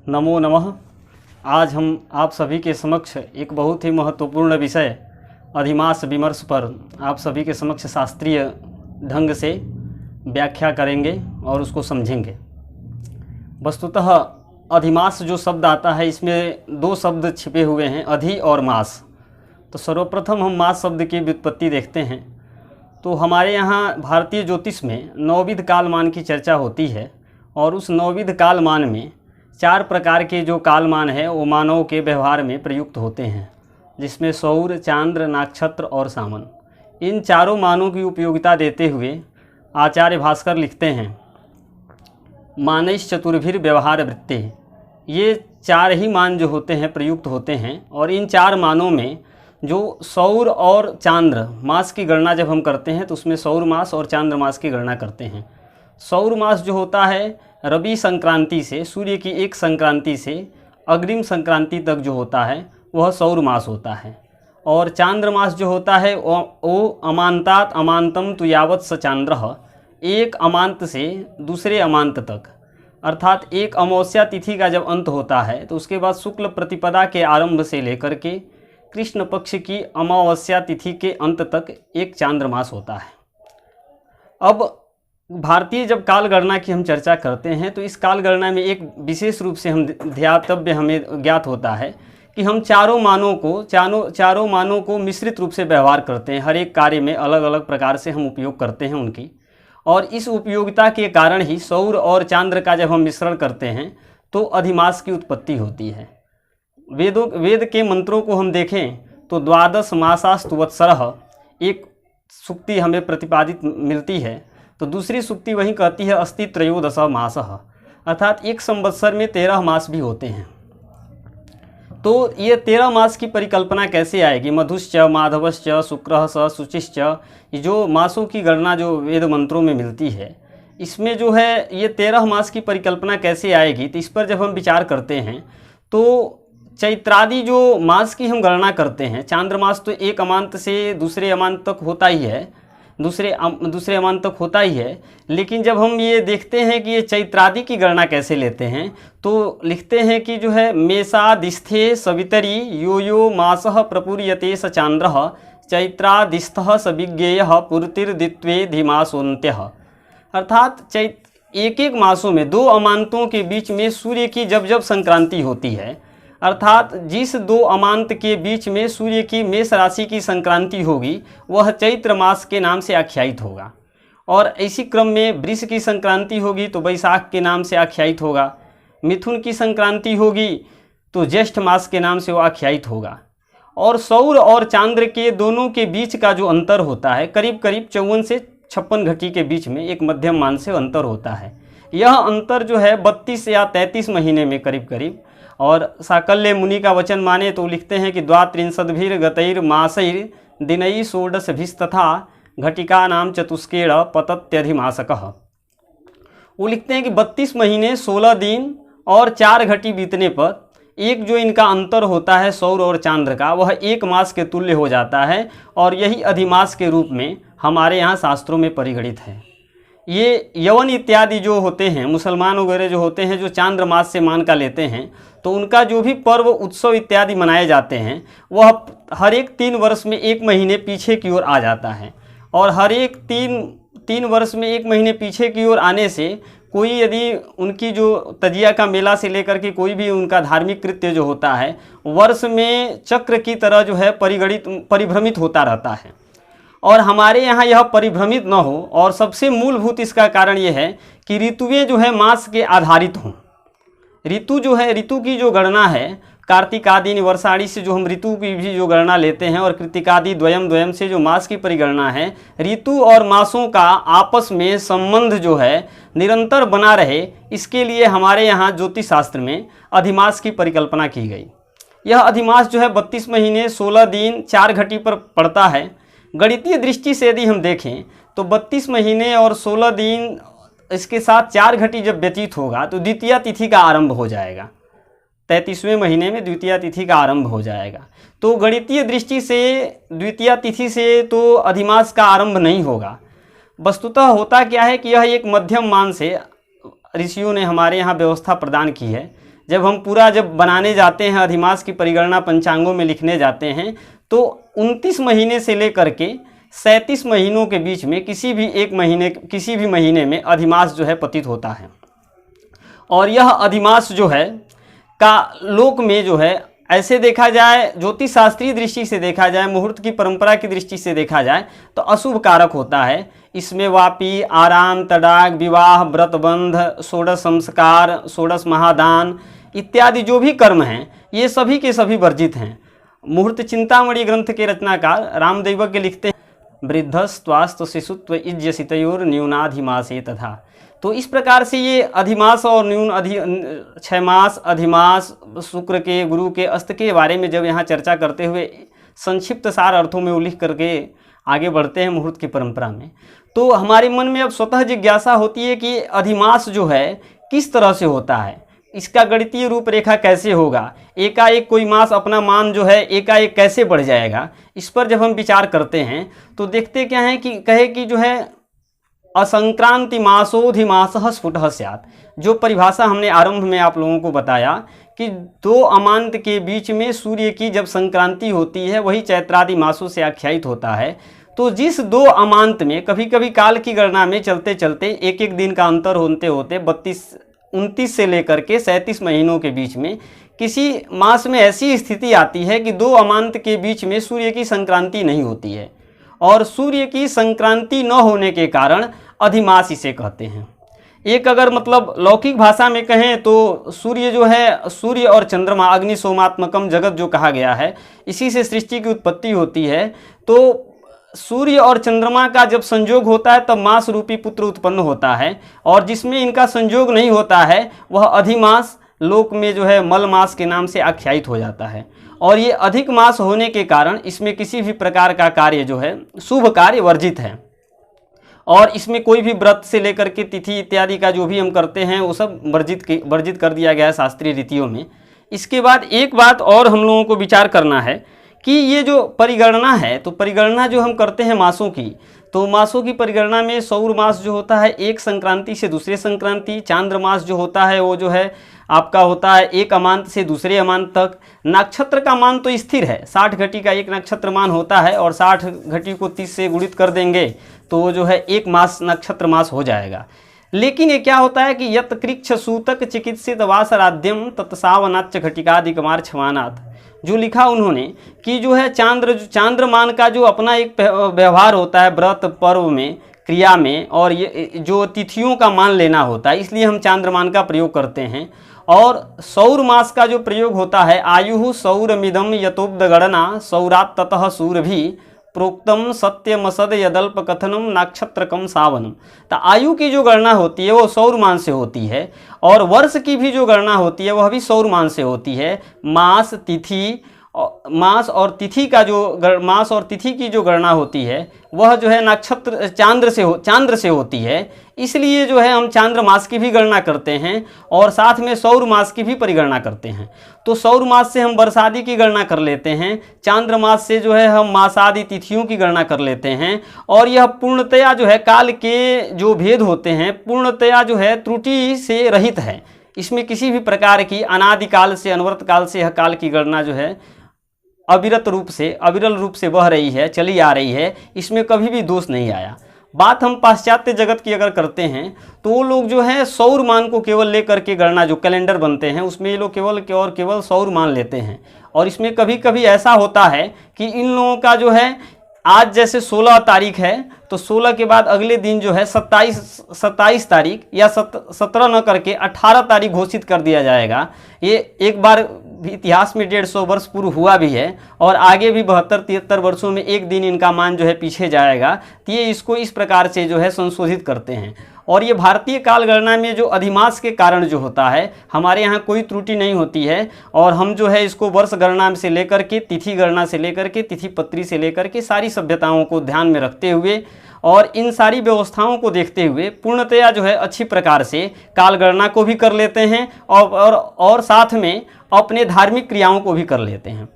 नमो नमः। आज हम आप सभी के समक्ष एक बहुत ही महत्वपूर्ण विषय अधिमास विमर्श पर आप सभी के समक्ष शास्त्रीय ढंग से व्याख्या करेंगे और उसको समझेंगे। वस्तुतः अधिमास जो शब्द आता है, इसमें दो शब्द छिपे हुए हैं, अधि और मास। तो सर्वप्रथम हम मास शब्द की व्युत्पत्ति देखते हैं। तो हमारे यहाँ भारतीय ज्योतिष में नवविध कालमान की चर्चा होती है और उस नवविध कालमान में 4 प्रकार के जो कालमान है वो मानव के व्यवहार में प्रयुक्त होते हैं, जिसमें सौर, चांद्र, नक्षत्र और सामन। इन चारों मानों की उपयोगिता देते हुए आचार्य भास्कर लिखते हैं, मानैश्च चतुर्भिर व्यवहार वृत्ते। ये 4 ही मान जो होते हैं प्रयुक्त होते हैं और इन 4 मानों में जो सौर और चांद्र मास की गणना जब हम करते हैं तो उसमें सौर मास और चांद्र मास की गणना करते हैं। सौर मास जो होता है रवि संक्रांति से, सूर्य की एक संक्रांति से अग्रिम संक्रांति तक जो होता है वह सौर मास होता है। और चांद्र मास जो होता है वो अमांतात अमांतम तु यावत् स चांद्रः, एक अमांत से दूसरे अमांत तक, अर्थात एक अमावस्या तिथि का जब अंत होता है तो उसके बाद शुक्ल प्रतिपदा के आरंभ से लेकर के कृष्ण पक्ष की अमावस्या तिथि के अंत तक एक चांद्र मास होता है। अब भारतीय जब काल गणना की हम चर्चा करते हैं तो इस काल गणना में एक विशेष रूप से हम ध्यातव्य हमें ज्ञात होता है कि हम चारों मानों को मिश्रित रूप से व्यवहार करते हैं। हर एक कार्य में अलग अलग प्रकार से हम उपयोग करते हैं उनकी, और इस उपयोगिता के कारण ही सौर और चांद्र का जब हम मिश्रण करते हैं तो अधिमास की उत्पत्ति होती है। वेद के मंत्रों को हम देखें तो 12 मासास्तु वत्सरः एक सूक्ति हमें प्रतिपादित मिलती है, तो दूसरी सूक्ति वहीं कहती है अस्ति त्रयोदश मासः, अर्थात एक संवत्सर में 13 मास भी होते हैं। तो ये 13 मास की परिकल्पना कैसे आएगी? मधुश्च, माधवश्च, शुक्रः स शुचिश्च, जो मासों की गणना जो वेद मंत्रों में मिलती है, इसमें जो है ये 13 मास की परिकल्पना कैसे आएगी? तो इस पर जब हम विचार करते हैं तो चैत्रादि जो मास की हम गणना करते हैं, चांद्र मास तो एक अमांत से दूसरे अमांत तक होता ही है, दूसरे अमांत तक होता ही है। लेकिन जब हम ये देखते हैं कि ये चैत्रादि की गणना कैसे लेते हैं तो लिखते हैं कि जो है मेषादिस्थे सवितरी यो यो मासः प्रपूर्यते स चांद्रः चैत्रादिस्थः सविज्ञेयः पुरतिर्दित्वे धीमासोन्त्यः, अर्थात एक एक मासों में 2 अमांतों के बीच में सूर्य की जब जब संक्रांति होती है, अर्थात जिस 2 अमांत के बीच में सूर्य की मेष राशि की संक्रांति होगी वह चैत्र मास के नाम से आख्यायित होगा। और इसी क्रम में वृष की संक्रांति होगी तो वैशाख के नाम से आख्यायित होगा, मिथुन की संक्रांति होगी तो ज्येष्ठ मास के नाम से वो आख्यायित होगा। और सौर और चांद्र के दोनों के बीच का जो अंतर होता है करीब करीब 54 से 56 घटी के बीच में एक मध्यम मान से अंतर होता है। यह अंतर जो है 32 या 33 महीने में करीब करीब, और साकल्य मुनि का वचन माने तो लिखते हैं कि द्वात्रिंशद्भिर गतैर मासैर दिनई षोडशभिस्तथा घटिका नाम चतुष्केण पतत्यधिमासकः। वो लिखते हैं कि 32 महीने 16 दिन और 4 घटी बीतने पर एक जो इनका अंतर होता है सौर और चांद्र का, वह एक मास के तुल्य हो जाता है, और यही अधिमास के रूप में हमारे यहाँ शास्त्रों में परिगणित है। ये यवन इत्यादि जो होते हैं, मुसलमान वगैरह जो होते हैं, जो चांद्र मास से मान का लेते हैं, तो उनका जो भी पर्व उत्सव इत्यादि मनाए जाते हैं वह हर एक 3 वर्ष में 1 महीने पीछे की ओर आ जाता है। और हर एक 3 वर्ष में 1 महीने पीछे की ओर आने से कोई यदि उनकी जो तजिया का मेला से लेकर के कोई भी उनका धार्मिक कृत्य जो होता है वर्ष में चक्र की तरह जो है परिभ्रमित होता रहता है। और हमारे यहाँ यह परिभ्रमित न हो, और सबसे मूलभूत इसका कारण यह है कि ऋतुएं जो है मास के आधारित हों। ऋतु जो है, ऋतु की जो गणना है कार्तिकादि वर्षाणी से जो हम ऋतु की भी जो गणना लेते हैं, और कृतिकादि द्वयम से जो मास की परिगणना है, ऋतु और मासों का आपस में संबंध जो है निरंतर बना रहे, इसके लिए हमारे यहाँ ज्योतिष शास्त्र में अधिमास की परिकल्पना की गई। यह अधिमास जो है 32 महीने 16 दिन 4 घटी पर पड़ता है। गणितीय दृष्टि से यदि हम देखें तो 32 महीने और 16 दिन इसके साथ 4 घटी जब व्यतीत होगा तो द्वितीया तिथि का आरंभ हो जाएगा। 33वें महीने में द्वितीया तिथि का आरंभ हो जाएगा। तो गणितीय दृष्टि से द्वितीया तिथि से तो अधिमास का आरंभ नहीं होगा। वस्तुतः होता क्या है कि यह एक मध्यम मान से ऋषियों ने हमारे यहाँ व्यवस्था प्रदान की है, जब बनाने जाते हैं, अधिमास की परिगणना पंचांगों में लिखने जाते हैं, तो 29 महीने से लेकर के 37 महीनों के बीच में किसी भी महीने में अधिमास जो है पतित होता है। और यह अधिमास जो है का लोक में जो है, ऐसे देखा जाए, ज्योतिष शास्त्रीय दृष्टि से देखा जाए, मुहूर्त की परंपरा की दृष्टि से देखा जाए तो अशुभ कारक होता है। इसमें वापी, आराम, तड़ाक, विवाह, व्रतबंध, षोडश संस्कार, षोडश महादान इत्यादि जो भी कर्म हैं, ये सभी के सभी वर्जित हैं। मुहूर्त चिंतामणि ग्रंथ के रचनाकार रामदैवज्ञ लिखते हैं, वृद्धस्त्वास्तु शिशुत्व इज्यसितयोर न्यूनाधिमासे तथा। तो इस प्रकार से ये अधिमास और न्यून 6 मास अधिमास, शुक्र के, गुरु के, अस्त के बारे में जब यहाँ चर्चा करते हुए संक्षिप्त सार अर्थों में उल्लेख करके आगे बढ़ते हैं मुहूर्त की परंपरा में, तो हमारे मन में अब स्वतः जिज्ञासा होती है कि अधिमास जो है किस तरह से होता है, इसका गणितीय रूपरेखा कैसे होगा, एकाएक कोई मास अपना मान जो है एकाएक कैसे बढ़ जाएगा। इस पर जब हम विचार करते हैं तो देखते क्या है कि कहे कि जो है असंक्रांति मासोधिमासः स्फुटः स्यात्। जो परिभाषा हमने आरंभ में आप लोगों को बताया कि 2 अमांत के बीच में सूर्य की जब संक्रांति होती है वही चैत्रादि मासों से आख्यायित होता है। तो जिस 2 अमांत में कभी कभी काल की गणना में चलते चलते एक दिन का अंतर होते होते 29 से लेकर के 37 महीनों के बीच में किसी मास में ऐसी स्थिति आती है कि 2 अमांत के बीच में सूर्य की संक्रांति नहीं होती है, और सूर्य की संक्रांति न होने के कारण अधिमास इसे कहते हैं। एक अगर मतलब लौकिक भाषा में कहें तो सूर्य जो है, सूर्य और चंद्रमा अग्नि सोमात्मकम जगत जो कहा गया है, इसी से सृष्टि की उत्पत्ति होती है। तो सूर्य और चंद्रमा का जब संयोग होता है तब मास रूपी पुत्र उत्पन्न होता है, और जिसमें इनका संयोग नहीं होता है वह अधिमास लोक में जो है मल मास के नाम से आख्यायित हो जाता है। और ये अधिक मास होने के कारण इसमें किसी भी प्रकार का कार्य जो है शुभ कार्य वर्जित है, और इसमें कोई भी व्रत से लेकर के तिथि इत्यादि का जो भी हम करते हैं वो सब वर्जित कर दिया गया है शास्त्रीय रीतियों में। इसके बाद एक बात और हम लोगों को विचार करना है कि ये जो परिगणना है, तो परिगणना जो हम करते हैं मासों की, तो मासों की परिगणना में सौर मास जो होता है एक संक्रांति से दूसरे संक्रांति, चांद्र मास जो होता है वो जो है आपका होता है एक अमांत से दूसरे अमांत तक। नक्षत्र का मान तो स्थिर है, 60 घटी का एक नक्षत्र मान होता है, और 60 घटी को 30 से गुणित कर देंगे तो वो जो है एक मास नक्षत्र मास हो जाएगा। लेकिन ये क्या होता है कि यत कृक्ष सूतक चिकित्सित वासराध्यम तत्सावनाच्च घटिकादिकमार क्षमानाथ, जो लिखा उन्होंने कि जो है चांद्रमान का जो अपना एक व्यवहार होता है व्रत पर्व में, क्रिया में, और ये जो तिथियों का मान लेना होता है, इसलिए हम चांद्रमान का प्रयोग करते हैं। और सौर मास का जो प्रयोग होता है, आयु सौरमिदम यतोब्द गणना सौरात ततः सूर भी प्रोक्तम सत्यमसद यदल्प कथनम नक्षत्रकम सावनम। तो आयु की जो गणना होती है वो सौरमान से होती है, और वर्ष की भी जो गणना होती है वह भी सौरमान से होती है। मास मास और तिथि की जो गणना होती है वह जो है नक्षत्र चांद्र से होती है। इसलिए जो है हम चांद्र मास की भी गणना करते हैं और साथ में सौर मास की भी परिगणना करते हैं। तो सौर मास से हम वर्षादि की गणना कर लेते हैं, चांद्र मास से जो है हम मासादि तिथियों की गणना कर लेते हैं, और यह पूर्णतया जो है काल के जो भेद होते हैं पूर्णतया जो है त्रुटि से रहित है। इसमें किसी भी प्रकार की अनादिकाल से अनवरत काल से यह काल की गणना जो है अविरल रूप से बह रही है, चली आ रही है, इसमें कभी भी दोष नहीं आया। बात हम पाश्चात्य जगत की अगर करते हैं तो वो लोग जो है सौर मान को केवल लेकर के गणना, जो कैलेंडर बनते हैं उसमें ये लोग केवल सौर मान लेते हैं। और इसमें कभी कभी ऐसा होता है कि इन लोगों का जो है आज जैसे 16 तारीख है तो 16 के बाद अगले दिन जो है 27 तारीख या 17 न करके 18 तारीख घोषित कर दिया जाएगा। ये एक बार इतिहास में 150 वर्ष पूर्व हुआ भी है, और आगे भी 72-73 वर्षों में एक दिन इनका मान जो है पीछे जाएगा। तो ये इसको इस प्रकार से जो है संशोधित करते हैं। और ये भारतीय काल गणना में जो अधिमास के कारण जो होता है हमारे यहाँ कोई त्रुटि नहीं होती है, और हम जो है इसको वर्ष गणना से लेकर के तिथि गणना से लेकर के तिथि पत्री से लेकर के सारी सभ्यताओं को ध्यान में रखते हुए और इन सारी व्यवस्थाओं को देखते हुए पूर्णतया जो है अच्छी प्रकार से काल गणना को भी कर लेते हैं और साथ में अपने धार्मिक क्रियाओं को भी कर लेते हैं।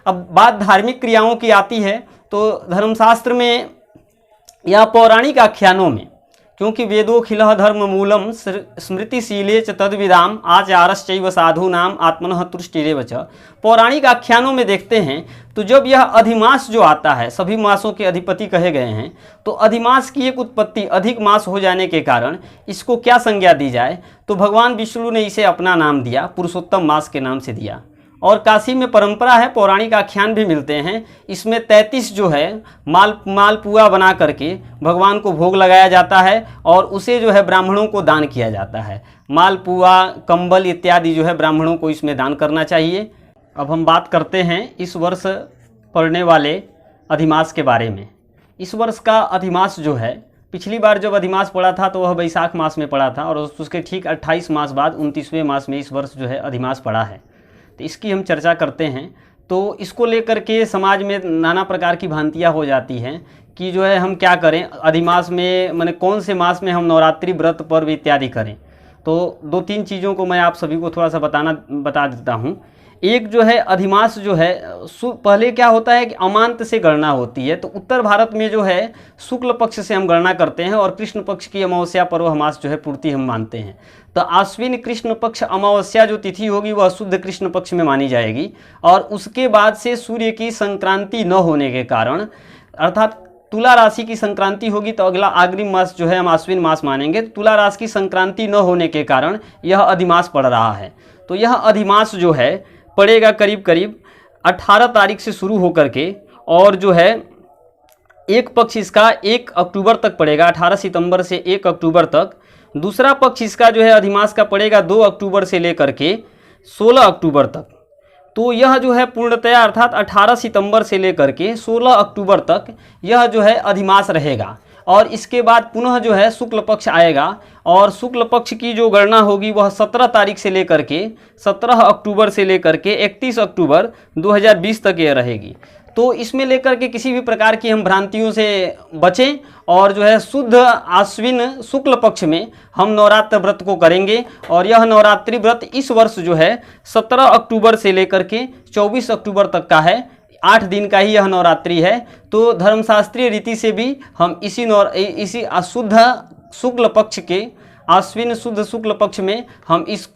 अब बात धार्मिक क्रियाओं की आती है तो धर्मशास्त्र में या पौराणिक आख्यानों में क्योंकि वेदोखिलः धर्म मूलम स्मृतिशीले च तद्विदाम आचारश्चैव साधूनाम आत्मनः तुष्टिरेव च। पौराणिक आख्यानों में देखते हैं तो जब यह अधिमास जो आता है, सभी मासों के अधिपति कहे गए हैं, तो अधिमास की एक उत्पत्ति अधिक मास हो जाने के कारण इसको क्या संज्ञा दी जाए, तो भगवान विष्णु ने इसे अपना नाम दिया, पुरुषोत्तम मास के नाम से दिया। और काशी में परंपरा है, पौराणिक आख्यान भी मिलते हैं, इसमें 33 जो है मालपुआ बना करके भगवान को भोग लगाया जाता है और उसे जो है ब्राह्मणों को दान किया जाता है। मालपुआ, कंबल इत्यादि जो है ब्राह्मणों को इसमें दान करना चाहिए। अब हम बात करते हैं इस वर्ष पड़ने वाले अधिमास के बारे में। इस वर्ष का अधिमास जो है, पिछली बार जब अधिमास पड़ा था तो वह बैसाख मास में पड़ा था और उसके ठीक 28 मास बाद 29वें मास में इस वर्ष जो है अधिमास पड़ा है। तो इसकी हम चर्चा करते हैं। तो इसको लेकर के समाज में नाना प्रकार की भ्रांतियाँ हो जाती हैं कि जो है हम क्या करें अधिमास में, माने कौन से मास में हम नवरात्रि व्रत पर्व इत्यादि करें। तो 2-3 चीज़ों को मैं आप सभी को थोड़ा सा बता देता हूँ। एक जो है अधिमास जो है, पहले क्या होता है कि अमांत से गणना होती है। तो उत्तर भारत में जो है शुक्ल पक्ष से हम गणना करते हैं और कृष्ण पक्ष की अमावस्या पर्व मास जो है पूर्ति हम मानते हैं। तो आश्विन कृष्ण पक्ष अमावस्या जो तिथि होगी वह शुद्ध कृष्ण पक्ष में मानी जाएगी और उसके बाद से सूर्य की संक्रांति न होने के कारण, अर्थात तुला राशि की संक्रांति होगी तो अगला अग्रिम मास जो है हम आश्विन मास मानेंगे। तुला राशि की संक्रांति न होने के कारण यह अधिमास पड़ रहा है। तो यह अधिमास जो है पड़ेगा करीब 18 तारीख से शुरू होकर के, और जो है एक पक्ष इसका 1 अक्टूबर तक पड़ेगा, 18 सितंबर से 1 अक्टूबर तक। दूसरा पक्ष इसका जो है अधिमास का पड़ेगा 2 अक्टूबर से लेकर के 16 अक्टूबर तक। तो यह जो है पूर्णतया अर्थात 18 सितंबर से लेकर के 16 अक्टूबर तक यह जो है अधिमास रहेगा। और इसके बाद पुनः जो है शुक्ल पक्ष आएगा और शुक्ल पक्ष की जो गणना होगी वह 17 तारीख से लेकर के 17 अक्टूबर से लेकर के 31 अक्टूबर 2020 तक यह रहेगी। तो इसमें लेकर के किसी भी प्रकार की हम भ्रांतियों से बचें और जो है शुद्ध आश्विन शुक्ल पक्ष में हम नवरात्र व्रत को करेंगे। और यह नवरात्रि व्रत इस वर्ष जो है 17 अक्टूबर से लेकर के 24 अक्टूबर तक का है, 8 दिन का ही यह नवरात्रि है। तो धर्मशास्त्रीय रीति से भी हम इसी अशुद्ध शुक्ल पक्ष के आश्विन शुद्ध शुक्ल पक्ष में हम इस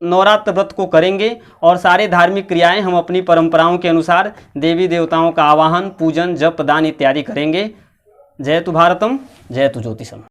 नवरात्र व्रत को करेंगे और सारे धार्मिक क्रियाएं हम अपनी परंपराओं के अनुसार देवी देवताओं का आवाहन, पूजन, जप, दान इत्यादि करेंगे। जय तु भारतम, जय तु ज्योतिषम।